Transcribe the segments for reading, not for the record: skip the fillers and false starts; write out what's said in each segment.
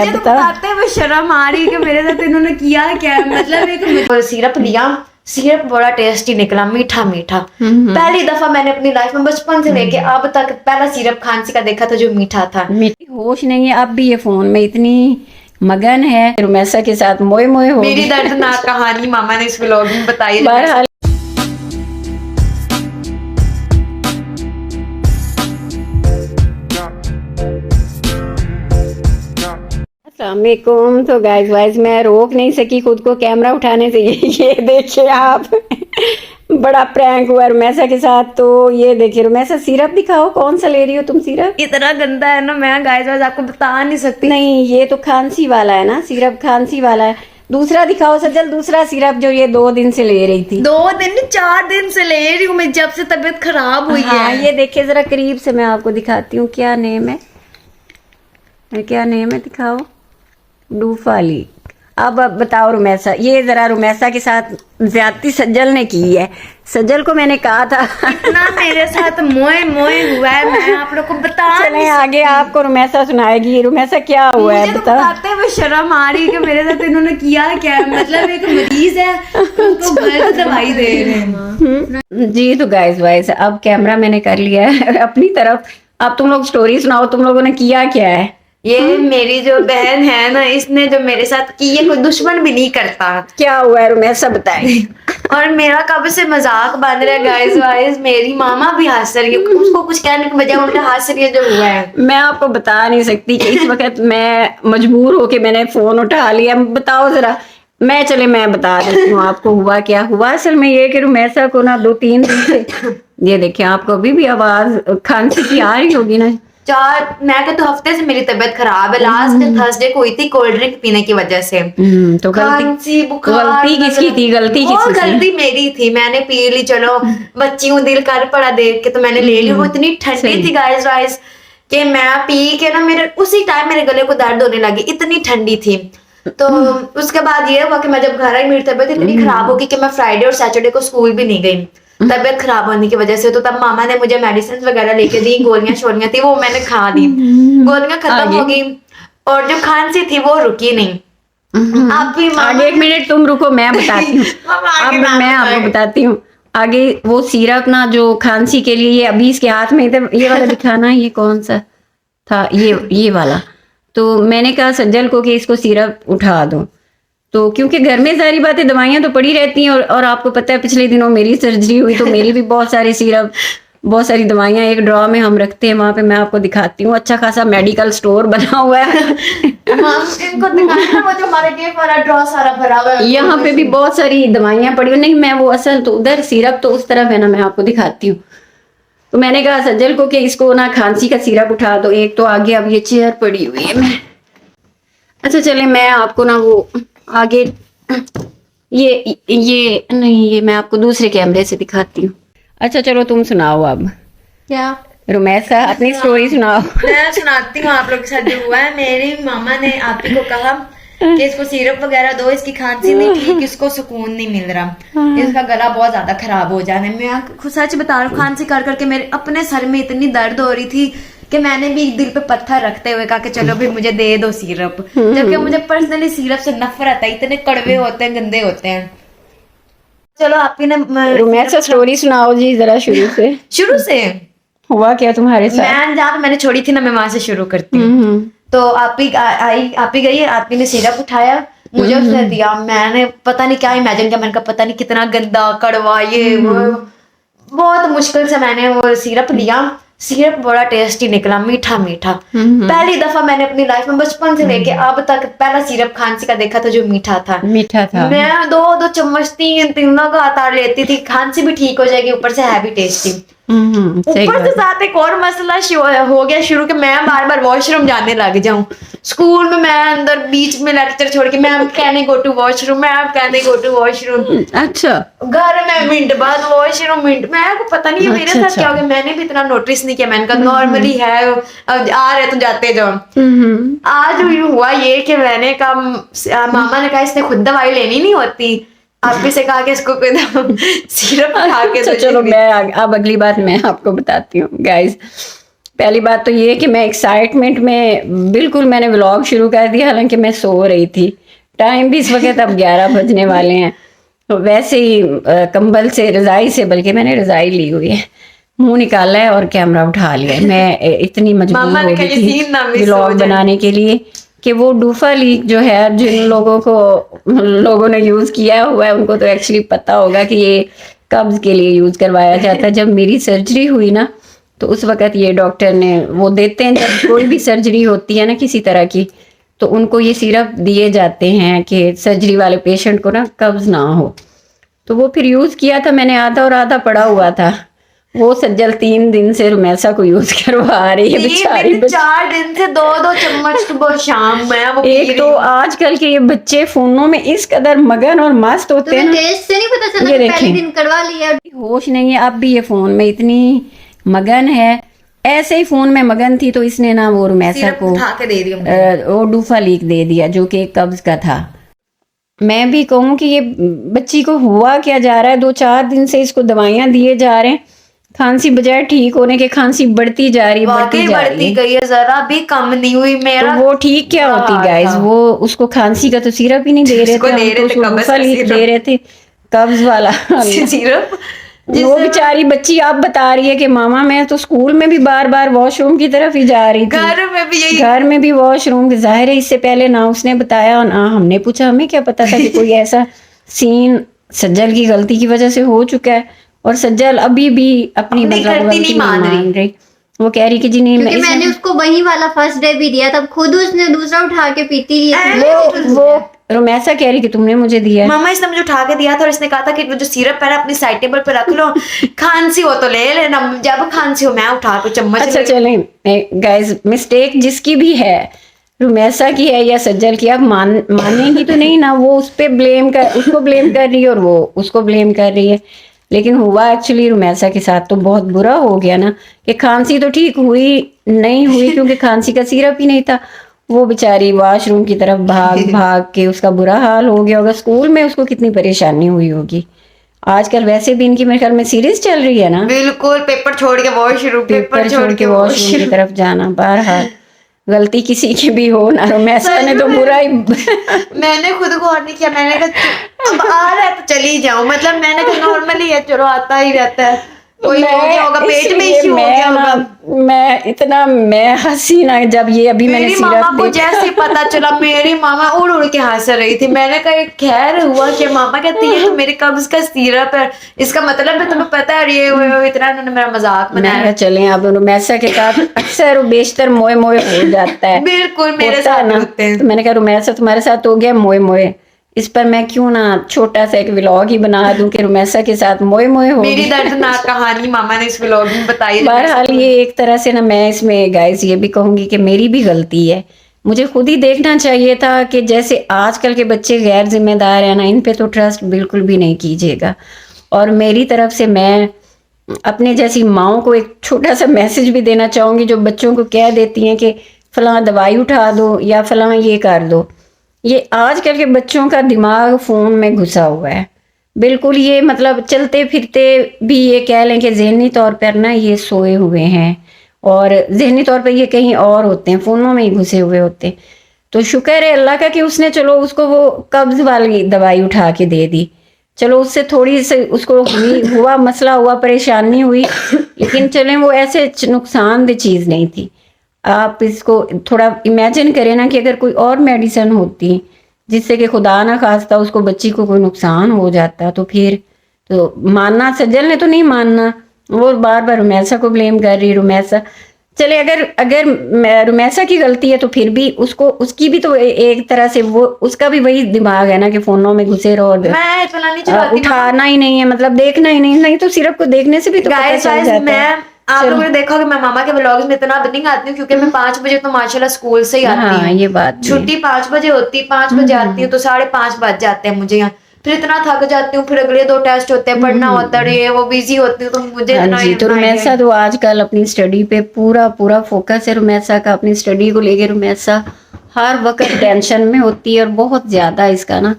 है बता। बताते हुए शर्म आ रही है कि मेरे साथ इन्होंने किया क्या है। मतलब एक सिरप लिया, सिरप बड़ा टेस्टी निकला, मीठा मीठा। पहली दफा मैंने अपनी लाइफ में बचपन से लेके अब तक पहला सिरप खांसी का देखा था जो मीठा था। होश नहीं है अब भी, ये फोन में इतनी मगन है रुमैसा के साथ मोए मोए हो मेरी दर्दनाक कहानी मामा ने इस व्लॉग में बताई। बहरहाल अस्सलामुअलैकुम। तो गाइस वाइज मैं रोक नहीं सकी खुद को कैमरा उठाने से। ये देखिए आप बड़ा प्रैंक हुआ रुमैसा के साथ। तो ये देखिए रुमैसा सिरप दिखाओ, कौन सा ले रही हो तुम सिरप? इतना गंदा है ना, मैं गाइस वाइज आपको बता नहीं सकती। नहीं ये तो खांसी वाला है ना, सिरप खांसी वाला है। दूसरा दिखाओ सजल, दूसरा सिरप जो ये 2 दिन से ले रही थी। 2 दिन 4 दिन से ले रही हूँ मैं, जब से तबीयत खराब हुई है। ये देखिए जरा करीब से मैं आपको दिखाती हूँ क्या नेम है, क्या नेम है दिखाओ, डूफाली। अब बताओ रुमैसा, ये जरा रुमैसा के साथ ज्यादती सज्जल ने की है। सज्जल को मैंने कहा था इतना मेरे साथ मोए मोए हुआ है, मैं आप लोग को बता चले आगे आपको रुमैसा सुनाएगी। रुमैसा क्या हुआ है बता। बताते हुए शर्म आ रही है कि मेरे साथ इन्होंने किया क्या है। मतलब एक मरीज है उनको घर दवाई दे रहे हैं। जी तो गाइस वाइस अब कैमरा मैंने कर लिया है अपनी तरफ। अब तुम लोग स्टोरी सुनाओ, तुम लोगों ने किया क्या है। ये मेरी जो बहन है ना, इसने जो मेरे साथ की, ये कोई दुश्मन भी नहीं करता। क्या हुआ है रुमैसा बताए। और मेरा कब से मजाक बन रहा है गाइस वाइस, मेरी मामा भी हंस रही है, उसको कुछ कहने की बजाय उल्टा हंस रही है जो हुआ है। मैं आपको बता नहीं सकती कि इस वक्त मैं मजबूर होके मैंने फोन उठा लिया। बताओ जरा, मैं बता देती हूँ आपको हुआ क्या हुआ। असल में ये कि रुमैसा को ना 2-3 दिन से ये देखिए आपको अभी भी आवाज खांसी की आ रही होगी ना। मैं तो हफ्ते से मेरी तबीयत खराब है। लास्ट थर्सडे को हुई थी कोल्ड ड्रिंक पीने की वजह से। तो खांसी बुखार। गलती किसकी थी? गलती मेरी थी, मैंने पी ली। चलो बच्ची हूँ, दिल कर पड़ा देख के तो मैंने ले ली। वो इतनी ठंडी थी गाइस वाइस कि मैं पी के ना मेरे उसी टाइम मेरे गले को दर्द होने लगी, इतनी ठंडी थी। तो उसके बाद ये हुआ कि मैं जब घर आई मेरी तबीयत इतनी खराब हो गई कि मैं फ्राइडे और सैटरडे को स्कूल भी नहीं गई तबीयत खराब होने की वजह से। तो तब मामा ने मुझे मेडिसिन वगैरह लेके दी, गोलियां शोलियां थी वो मैंने खा दी, गोलियां खत्म हो गई और जो खांसी थी वो रुकी नहीं। आप भी आगे 1 मिनट तुम रुको, मैं बताती हूँ। अब मैं आपको बताती हूँ आगे। वो सिरप ना जो खांसी के लिए, ये अभी इसके हाथ में ये वाला दिखाना, ये कौन सा था, ये वाला। तो मैंने कहा सज्जल को कि इसको सिरप उठा दो। तो क्योंकि घर में सारी बातें दवाइयां तो पड़ी रहती हैं और आपको पता है पिछले दिनों मेरी सर्जरी हुई तो मेरी भी बहुत सारी सिरप, बहुत सारी दवाइयां एक ड्रॉ में हम रखते हैं, वहां पे मैं आपको दिखाती हूँ। अच्छा खासा मेडिकल स्टोर बना हुआ है। इनको दिखाना, वो जो हमारे गेट वाला ड्रॉ सारा भरा हुआ है, यहाँ पे भी बहुत सारी दवाइयां पड़ी हुई। नहीं मैं वो असल तो उधर, सिरप तो उस तरफ है ना, मैं आपको दिखाती हूँ। तो मैंने कहा सज्जल को कि इसको ना खांसी का सिरप उठा दो। एक तो आगे अब ये चेयर पड़ी हुई है। मैं अच्छा चले मैं आपको ना वो आगे ये नहीं, ये मैं आपको दूसरे कैमरे से दिखाती हूँ। अच्छा चलो तुम सुनाओ अब। क्या रुमैसा अपनी स्टोरी सुनाओ। मैं सुनाती हूँ आप लोग के साथ जो हुआ है। मेरी मामा ने आप ही को कहा कि इसको सिरप वगैरह दो, इसकी खांसी नहीं ठीक, इसको सुकून नहीं मिल रहा, इसका गला बहुत ज्यादा खराब हो जाने। मैं खुद सच बता रहा हूँ, खांसी कर करके मेरे अपने सर में इतनी दर्द हो रही थी कि मैंने भी दिल पे पत्थर रखते हुए कहा कि चलो भी मुझे दे दो सिरप। जबकि मुझे पर्सनली सिरप से नफरत है, इतने कड़वे होते हैं, गंदे होते हैं। चलो आप ही ने रुमैसा स्टोरी सुनाओ जी जरा शुरू से हुआ क्या तुम्हारे साथ। मैं जहाँ मैंने छोड़ी थी ना, मैं वहां से शुरू करती हूँ। तो आप ही गई, आप ही ने सिरप उठाया, मुझे उसने दिया। मैंने पता नहीं क्या इमेजिन किया, मैंने कहा पता नहीं कितना गंदा कड़वा ये वो। बहुत मुश्किल से मैंने वो सिरप लिया, सिरप बड़ा टेस्टी निकला, मीठा मीठा। पहली दफा मैंने अपनी लाइफ में बचपन से लेके अब तक पहला सिरप खांसी का देखा था जो मीठा था। मैं 2 चम्मच 3 लगातार लेती थी, खांसी भी ठीक हो जाएगी, ऊपर से है भी टेस्टी। ऊपर से साथ एक और मसला हो गया शुरू के मैं बार बार वॉशरूम जाने लग जाऊं। स्कूल में मैं अंदर बीच में लेक्चर छोड़ के मैम कहने गो टू वॉशरूम, मैम कहने गो टू वॉशरूम। अच्छा घर में मिनट बाद वॉशरूम, मिनट। मैं को पता नहीं है मेरे साथ क्या हो गया, मैंने भी इतना नोटिस नहीं किया। मैंने कहा नॉर्मली है, अब आ रहे तो जाते जाओ। आज हुआ ये कि मैंने कहा, मामा ने कहा इसने खुद दवाई लेनी नहीं होती, आप भी से कहा कि इसको सिरप खा के। चलो मैं अब अगली बात मैं आपको बताती हूँ गाइस। पहली बात तो ये कि मैं एक्साइटमेंट में बिल्कुल मैंने व्लॉग शुरू कर दिया, हालांकि मैं सो रही थी। टाइम भी इस वक्त अब 11 बजने वाले हैं। तो वैसे ही कंबल से, रजाई से, बल्कि मैंने रजाई ली हुई है, मुंह निकाला है और कैमरा उठा लिया है। मैं इतनी मजबूर मामा हो ने गई कहा, ये थी सीन ना मिस हो व्लॉग जाए। बनाने के लिए कि वो डूफा लीक जो है, जिन लोगों ने यूज किया हुआ है उनको तो एक्चुअली पता होगा कि ये कब्ज के लिए यूज करवाया जाता है। जब मेरी सर्जरी हुई ना, तो उस वक्त ये डॉक्टर ने वो देते हैं, जब कोई भी सर्जरी होती है ना किसी तरह की, तो उनको ये सिरप दिए जाते हैं कि सर्जरी वाले पेशेंट को ना कब्ज ना हो। तो वो फिर यूज किया था मैंने, आधा और आधा पड़ा हुआ था। वो सज्जल 3 दिन से रुमैसा को यूज करवा रही है बेचारी। 4 दिन से 2-2 चम्मच सुबह शाम मैं वो पी एक तो आजकल के ये बच्चे फोनों में इस कदर मगन और मस्त होते हैं तुम्हें ना, टेस्ट से नहीं पता चला ये कि पहले देखें। दिन कड़वा लिया? होश नहीं है अब भी, ये फोन में इतनी मगन है। ऐसे ही फोन में मगन थी तो इसने ना वो रुमैसा सिरप को उठा के दे दी हमने। वो डूफा लीक दे दिया जो कि कब्ज का था। मैं भी कहूँ कि ये बच्ची को हुआ क्या जा रहा है, 2-4 दिन से इसको दवाइयां दिए जा रहे हैं, खांसी बजाय ठीक होने के खांसी बढ़ती जा रही, बढ़ती वाकई जा रही बढ़ती है। गई है, जरा भी कम नहीं हुई तो मेरा। वो ठीक क्या बुरा होती हाल गाइस, था। वो उसको खांसी का तो सिरप ही नहीं दे रहे उसको थे, दे हम तो रहे थे उसको कब्ज डूफा का लीक सिरप। दे रहे थे, कब्ज वाला। सिरप वो बेचारी बच्ची आप बता रही है कि मामा मैं तो स्कूल में भी बार बार वॉशरूम की तरफ ही जा रही थी, घर में भी यही। घर में भी वॉशरूम। जाहिर है इससे पहले ना उसने बताया और ना हमने पूछा, हमें क्या पता था कि कोई ऐसा सीन सज्जल की गलती की वजह से हो चुका है। और सज्जल अभी भी अपनी अपनी मतलब गलती गलती नहीं नहीं मान रही। वो कह रही कि जी नहीं, क्योंकि मैंने उसको वही वाला फर्स्ट डे भी दिया, तब खुद उसने दूसरा उठा के पीती है। वो रोमैसा कह रही कि तुमने मुझे दिया है। मामा इसने मुझे उठा के दिया था और इसने कहा था कि वो जो सिरप है ना अपनी साइड टेबल पे रख लो, खांसी हो तो ले लेना, जब खांसी हो मैं उठा के चम्मच अच्छा ले- चलें गाइस, मिस्टेक जिसकी भी है, रुमैसा की है या सज्जल की, आप मानेंगी तो नहीं ना, वो उसको ब्लेम कर रही है और वो उसको ब्लेम कर रही है। लेकिन हुआ एक्चुअली रुमैसा के साथ तो बहुत बुरा हो गया ना, कि खांसी तो ठीक नहीं हुई क्योंकि खांसी का सिरप ही नहीं था। वो बेचारी वॉशरूम की तरफ भाग भाग के उसका बुरा हाल हो गया होगा। स्कूल में उसको कितनी परेशानी हुई होगी। आजकल वैसे भी इनकी मेरे ख्याल में सीरीज चल रही है ना, बिल्कुल पेपर छोड़ के वॉशरूम, पेपर छोड़ के वॉशरूम की तरफ जाना। बहरहाल गलती किसी की भी हो ना, रोमैसा ने तो बुरा ही मैंने खुद को और नहीं किया, मैंने कहा अब आ रहा है तो चली जाऊं, मतलब मैंने कहा नॉर्मली है, चलो आता ही रहता है, कोई हो गया होगा पेट में, इश्यू हो गया होगा। मैं हंसी ना, जब ये अभी मैंने मेरी मामा सिरप को जैसे पता चला, मेरी मामा उड़ उड़ के हंस रही थी। मैंने कहा खैर हुआ कि मामा कहती है तो मेरे कब्ज का सिरप है, इसका मतलब है तुम्हें पता है, और ये वो इतना उन्होंने मेरा मजाक मैंने बनाया। कहा चलें अब रुमैसा के साथ अक्सर वो बेशतर मोए मोए हो जाता है। बिल्कुल मेरे होता है साथ ना। होते हैं। तो मैंने कहा रुमैसा तुम्हारे साथ हो गया मोए मोए, इस पर मैं क्यों ना छोटा सा एक व्लॉग ही बना दूं कि रुमैसा के साथ मोए मोए हो मेरी गया। दर्दनाक कहानी मामा ने इस व्लॉग में बताई है। बहरहाल ये एक तरह से ना, मैं इसमें गाइस ये भी कहूंगी कि मेरी भी गलती है, मुझे खुद ही देखना चाहिए था कि जैसे आजकल के बच्चे गैर जिम्मेदार हैं ना, इन पे तो ट्रस्ट बिल्कुल भी नहीं कीजिएगा। और मेरी तरफ से मैं अपने जैसी माओं को एक छोटा सा मैसेज भी देना चाहूंगी, जो बच्चों को कह देती हैं कि फलां दवाई उठा दो या फलां ये कर दो। ये आजकल के बच्चों का दिमाग फोन में घुसा हुआ है बिल्कुल। ये मतलब चलते फिरते भी ये कह लें कि ज़हनी तौर पर ना ये सोए हुए हैं, और ज़हनी तौर पर ये कहीं और होते हैं, फ़ोनों में ही घुसे हुए होते हैं। तो शुक्र है अल्लाह का कि उसने चलो उसको वो कब्ज़ वाली दवाई उठा के दे दी, चलो उससे थोड़ी सी उसको हुआ मसला हुआ, परेशानी हुई, लेकिन चलें वो ऐसे नुकसानदेह चीज़ नहीं थी। आप इसको थोड़ा इमेजिन करें ना कि अगर कोई और मेडिसिन होती जिससे कि खुदा ना खास्ता उसको बच्ची को कोई नुकसान हो जाता, तो फिर तो मानना, सज्जल ने तो नहीं मानना, वो बार बार रुमैसा को ब्लेम कर रही। रुमैसा चले अगर रुमैसा की गलती है तो फिर भी उसकी भी तो एक तरह से वो उसका भी वही दिमाग है ना कि फोनों में घुसे रहो और मैं इतना नहीं चलाती, उठाना ही नहीं है, मतलब देखना ही नहीं तो सिर्फ को देखने से भी तो पता गाइस चल जाता है। आप लोगों ने देखा कि मैं मामा के व्लॉग्स में इतना नहीं आती हूँ क्योंकि मैं 5 बजे तो माशाल्लाह स्कूल से ही आती हाँ, हूँ। ये बात भी है। छुट्टी 5 बजे होती है, 5 बजे आती हूँ तो 5:30 बज जाते हैं मुझे यहाँ, फिर इतना थक जाती हूँ, फिर अगले 2 टेस्ट होते हैं, पढ़ना होता है, ये वो बिजी होती हूँ, तो मुझे हाँ इतना जी। तो रुमैसा तो आजकल अपनी स्टडी पे पूरा फोकस है रुमैसा का, अपनी स्टडी को लेके रुमैसा हर वक्त टेंशन में होती है और बहुत ज्यादा इसका ना।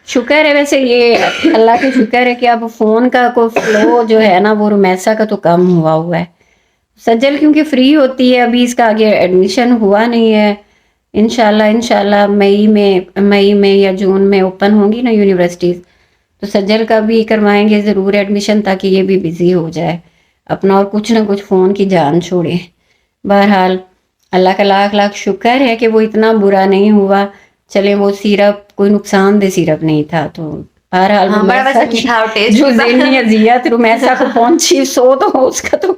शुक्र है वैसे, ये अल्लाह का शुक्र है कि अब फोन का कोई फ्लो जो है ना वो रुमैसा का तो कम हुआ है। सज्जल क्योंकि फ्री होती है, अभी इसका आगे एडमिशन हुआ नहीं है। इंशाल्लाह मई में या जून में ओपन होंगी ना यूनिवर्सिटीज, तो सज्जल का भी करवाएंगे ज़रूर एडमिशन, ताकि ये भी बिजी हो जाए अपना और कुछ ना कुछ फ़ोन की जान छोड़े। बहरहाल अल्लाह का लाख लाख शुक्र है कि वो इतना बुरा नहीं हुआ। चले वो सिरप कोई नुकसानदेह सिरप नहीं था, तो बहरहाल हाँ, बड़ा वैसे मीठा और टेस्ट जो था। ज़हनी अजियत रुमैसा को पहुंची सो तो उसका तो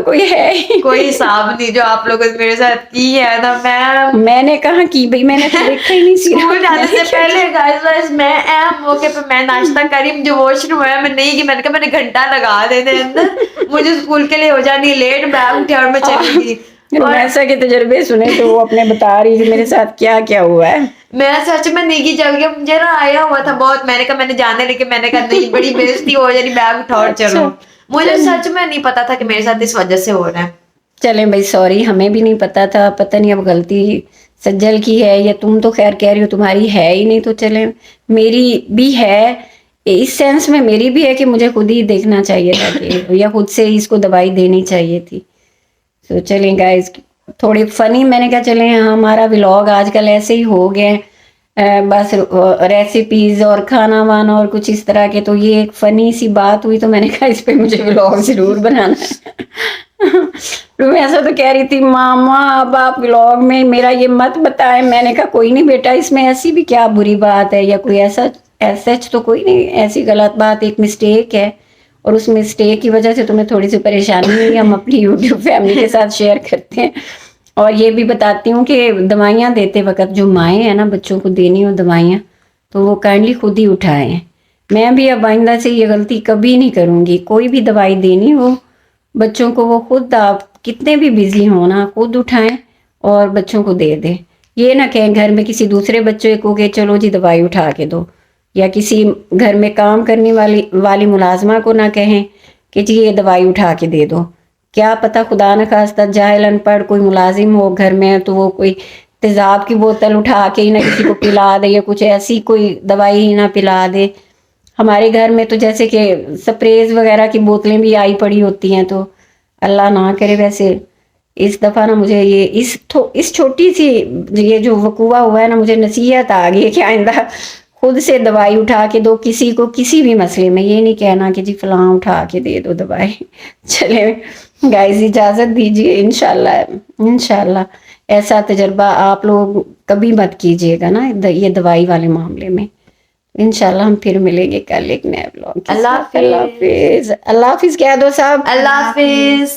कोई है ही कोई हिसाब नहीं जो आप लोगों ने मेरे साथ की है ना। मैंने कहा कि भाई मैंने तो देखा ही नहीं सिरप। स्कूल जाने से पहले गाइस मैं अहम मौके पे मैं नाश्ता करी, मुझे वॉशरूम आया, मैं नहीं की, मैंने कहा मैंने घंटा लगा देने अंदर, मुझे स्कूल के लिए हो जानी लेट, बैग उठे और मैं चली गई। रुमैसा के तजुर्बे सुने तो वो अपने बता रही थी मेरे साथ क्या क्या हुआ है। मैं सच में नीगी चल गया, मुझे ना आया हुआ था बहुत, मैंने कहा मैंने जाने, लेकिन मैंने कहा नहीं, बड़ी बेइज्जती हो जानी, बैग उठाओ और चलो। मुझे सच में नहीं पता था कि मेरे साथ इस वजह से हो रहा है। चलें भाई, सॉरी, हमें भी नहीं पता था, पता नहीं अब गलती सज्जल की है या तुम तो खैर कह रही हो तुम्हारी है ही नहीं, तो चलें मेरी भी है, इस सेंस में मेरी भी है कि मुझे खुद ही देखना चाहिए था कि या खुद से इसको दवाई देनी चाहिए थी। तो चलें गाइस, थोड़ी फनी, मैंने कहा चलें हमारा व्लॉग आजकल ऐसे ही हो गए, बस रेसिपीज और खाना वाना और कुछ इस तरह के, तो ये एक फनी सी बात हुई तो मैंने कहा इस पे मुझे व्लॉग जरूर बनाना है। रुमैसा तो कह रही थी मामा अब आप व्लॉग में मेरा ये मत बताएं। मैंने कहा कोई नहीं बेटा, इसमें ऐसी भी क्या बुरी बात है या कोई ऐसा सच तो कोई नहीं, ऐसी गलत बात, एक मिस्टेक है और उस मिस्टेक की वजह से तुम्हें थोड़ी सी परेशानी हुई, हम अपनी यूट्यूब फैमिली के साथ शेयर करते हैं। और ये भी बताती हूँ कि दवाइयाँ देते वक्त जो माएँ हैं ना, बच्चों को देनी हो दवाइयाँ, तो वो काइंडली खुद ही उठाएं। मैं भी अब आइंदा से ये गलती कभी नहीं करूँगी, कोई भी दवाई देनी हो बच्चों को वो खुद, आप कितने भी बिजी हो ना, खुद उठाएं और बच्चों को दे दें। ये ना कहें घर में किसी दूसरे बच्चे को कि चलो जी दवाई उठा के दो, या किसी घर में काम करने वाली मुलाजमा को ना कहें कि जी ये दवाई उठा के दे दो। क्या पता खुदा न खास्ता जाहिल अनपढ़ कोई मुलाजिम हो घर में, तो वो कोई तेजाब की बोतल उठा के ही ना किसी को पिला दे या कुछ ऐसी कोई दवाई ही ना पिला दे। हमारे घर में तो जैसे कि स्प्रेज वगैरह की बोतलें भी आई पड़ी होती हैं, तो अल्लाह ना करे। वैसे इस दफ़ा ना मुझे ये इस छोटी सी ये जो वकूआ हुआ है ना, मुझे नसीहत आ गई है कि आइंदा खुद से दवाई उठा के दो किसी को, किसी भी मसले में। ये नहीं कहना कि जी फलां उठा के दे दो दवाई। चले गाइस, इजाज़त दीजिए, इंशाल्लाह ऐसा तजर्बा आप लोग कभी मत कीजिएगा ना ये दवाई वाले मामले में। इंशाल्लाह हम फिर मिलेंगे कल एक नए ब्लॉग। अल्लाह हाफिज। अल्लाह हाफिज कह दो साहब। अल्लाह हाफिज।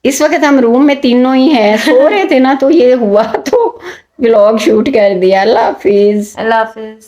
इस वक्त हम रूम में तीनों ही हैं, सो रहे थे ना, तो ये हुआ तो व्लॉग शूट कर दिया। अल्लाह हाफिज। अल्लाह हाफिज।